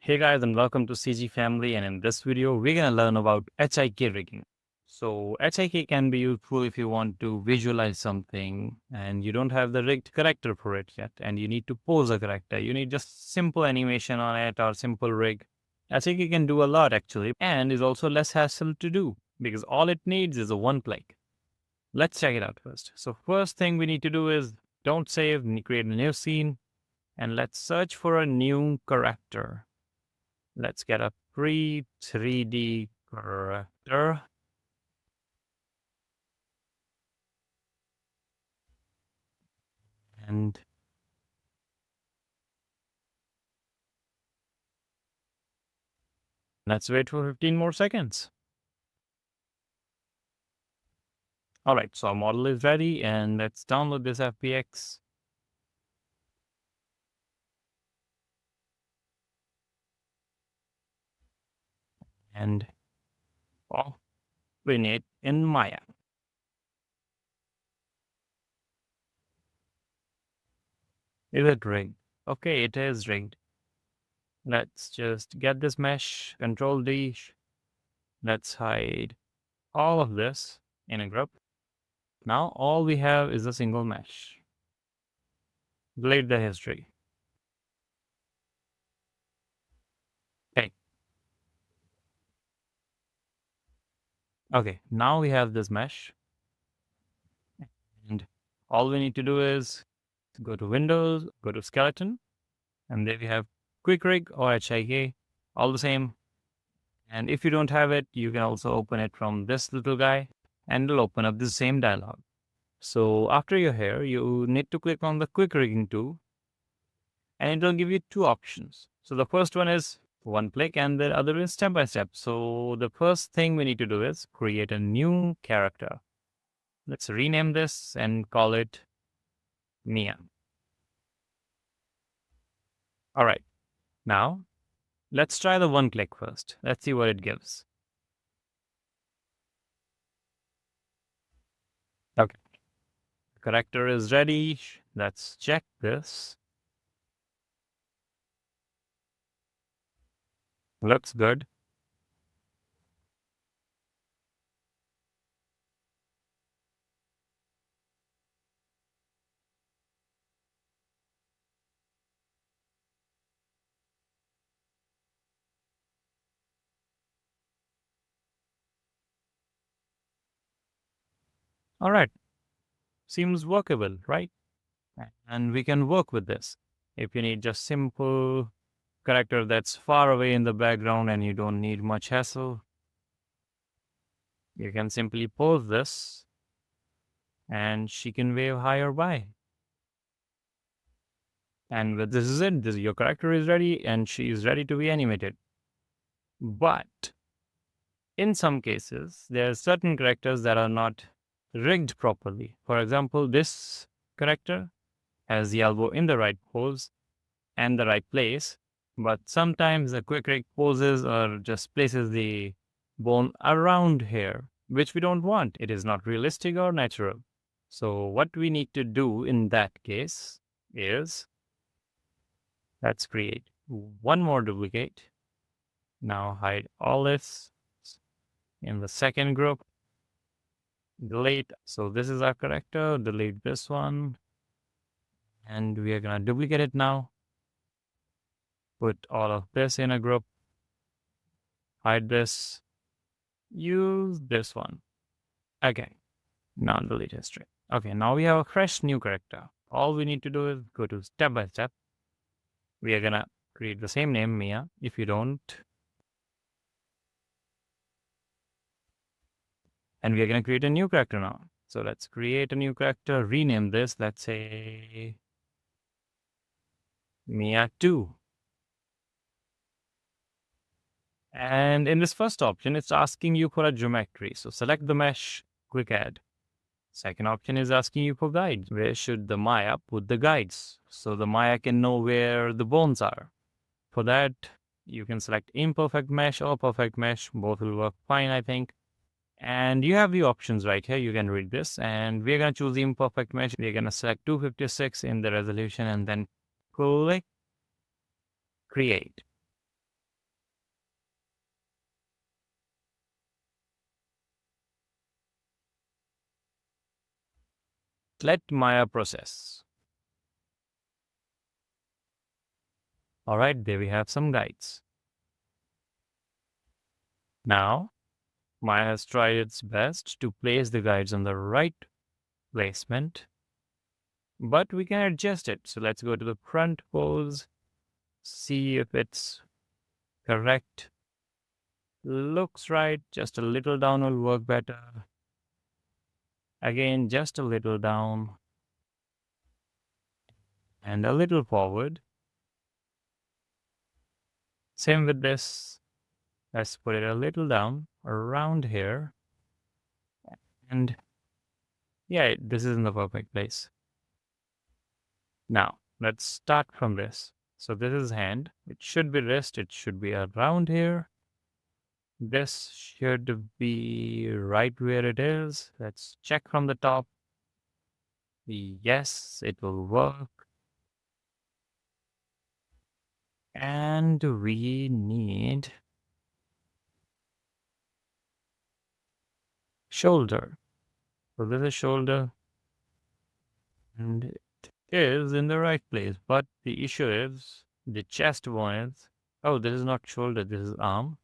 Hey guys, and welcome to CGFamily, and in this video we're going to learn about HIK rigging. So HIK can be useful if you want to visualize something and you don't have the rigged character for it yet and you need to pose a character. You need just simple animation on it or simple rig. HIK can do a lot actually and is also less hassle to do because all it needs is a one click. Let's check it out first. So first thing we need to do is don't save, create a new scene, and let's search for a new character. Let's get a free 3D character. And let's wait for 15 more seconds. All right, so our model is ready and let's download this FBX. And open it in Maya. Is it rigged? Okay, it is rigged. Let's just get this mesh, Control D. Let's hide all of this in a group. Now all we have is a single mesh. Delete the history. Okay, now we have this mesh. And all we need to do is go to Windows, go to Skeleton, and there we have Quick Rig or HIK, all the same. And if you don't have it, you can also open it from this little guy and it'll open up the same dialog. So after you're here, you need to click on the Quick Rigging tool and it'll give you two options. So the first one is one click and the other is step by step. So the first thing we need to do is create a new character. Let's rename this and call it Mia. All right, now let's try the one click first. Let's see what it gives. Okay, character is ready. Let's check this. Looks good. All right, seems workable, right? And we can work with this. If you need just simple character that's far away in the background and you don't need much hassle, you can simply pose this and she can wave hi or bye. And this is it. Your character is ready and she is ready to be animated. But in some cases, there are certain characters that are not rigged properly. For example, this character has the elbow in the right pose and the right place, but sometimes the quick rig poses or just places the bone around here, which we don't want. It is not realistic or natural. So what we need to do in that case is, let's create one more duplicate. Now hide all this in the second group. Delete. So this is our character. Delete this one. And we are going to duplicate it now. Put all of this in a group. Hide this. Use this one. Okay. Now delete history. Okay, now we have a fresh new character. All we need to do is go to step by step. We are going to create the same name, Mia. If you don't, and we are going to create a new character now. So let's create a new character, rename this, let's say Mia 2. And in this first option, it's asking you for a geometry. So select the mesh, click add. Second option is asking you for guides. Where should the Maya put the guides? So the Maya can know where the bones are. For that, you can select imperfect mesh or perfect mesh. Both will work fine, I think. And you have the options right here. You can read this. And we're going to choose the imperfect mesh. We're going to select 256 in the resolution and then click create. Let Maya process. All right, there we have some guides. Now, Maya has tried its best to place the guides on the right placement, but we can adjust it. So let's go to the front pose, see if it's correct. Looks right, just a little down will work better. Again, just a little down and a little forward. Same with this. Let's put it a little down around here. And yeah, this is in the perfect place. Now, let's start from this. So this is hand. It should be wrist. It should be around here. This should be right where it is. Let's check from the top. Yes, it will work. And we need shoulder. So this is shoulder. And it is in the right place. But the issue is the chest one is, oh, this is not shoulder, this is arm.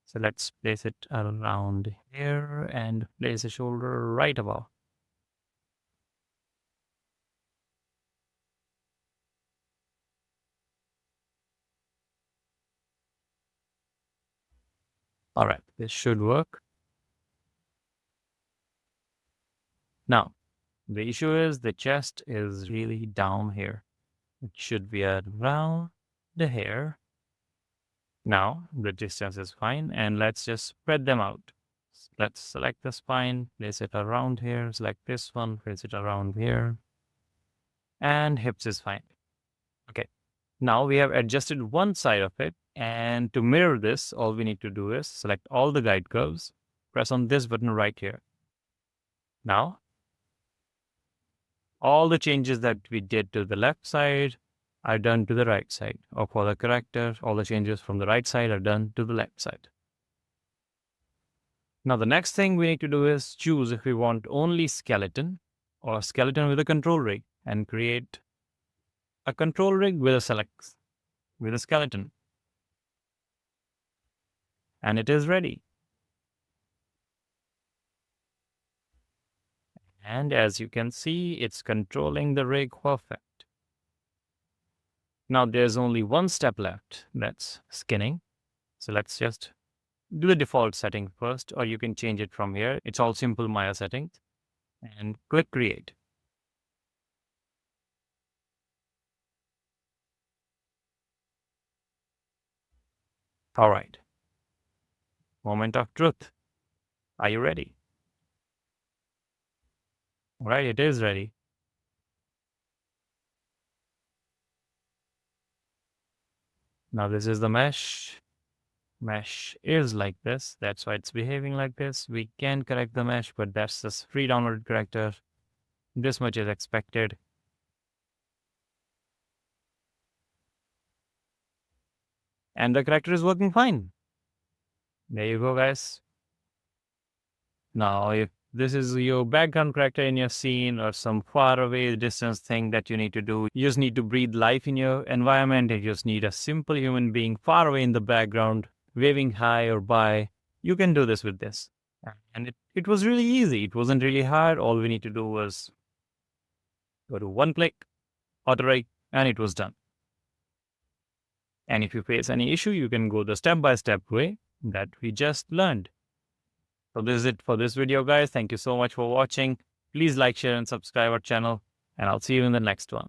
So let's place it around here and place the shoulder right above. All right, this should work. Now, the issue is the chest is really down here. It should be around the hair. Now, the distance is fine, and let's just spread them out. Let's select the spine, place it around here, select this one, place it around here, and hips is fine. Okay, now we have adjusted one side of it, and to mirror this, all we need to do is select all the guide curves, press on this button right here. Now, all the changes that we did to the left side are done to the right side, or for the character, all the changes from the right side are done to the left side. Now, the next thing we need to do is choose if we want only skeleton or skeleton with a control rig, and create a control rig with a skeleton. And it is ready. And as you can see, it's controlling the rig perfect. Now there's only one step left, that's skinning. So let's just do the default setting first, or you can change it from here. It's all simple Maya settings. And click create. All right. Moment of truth. Are you ready? All right, it is ready. Now this is the mesh. Mesh is like this. That's why it's behaving like this. We can correct the mesh, but that's just free download corrector. This much is expected. And the corrector is working fine. There you go, guys. Now, if this is your background character in your scene or some far away distance thing that you need to do, you just need to breathe life in your environment. You just need a simple human being far away in the background, waving hi or bye. You can do this with this. And it was really easy. It wasn't really hard. All we need to do was go to one click, auto rig, and it was done. And if you face any issue, you can go the step-by-step way that we just learned. So this is it for this video, guys. Thank you so much for watching. Please like, share, and subscribe our channel, and I'll see you in the next one.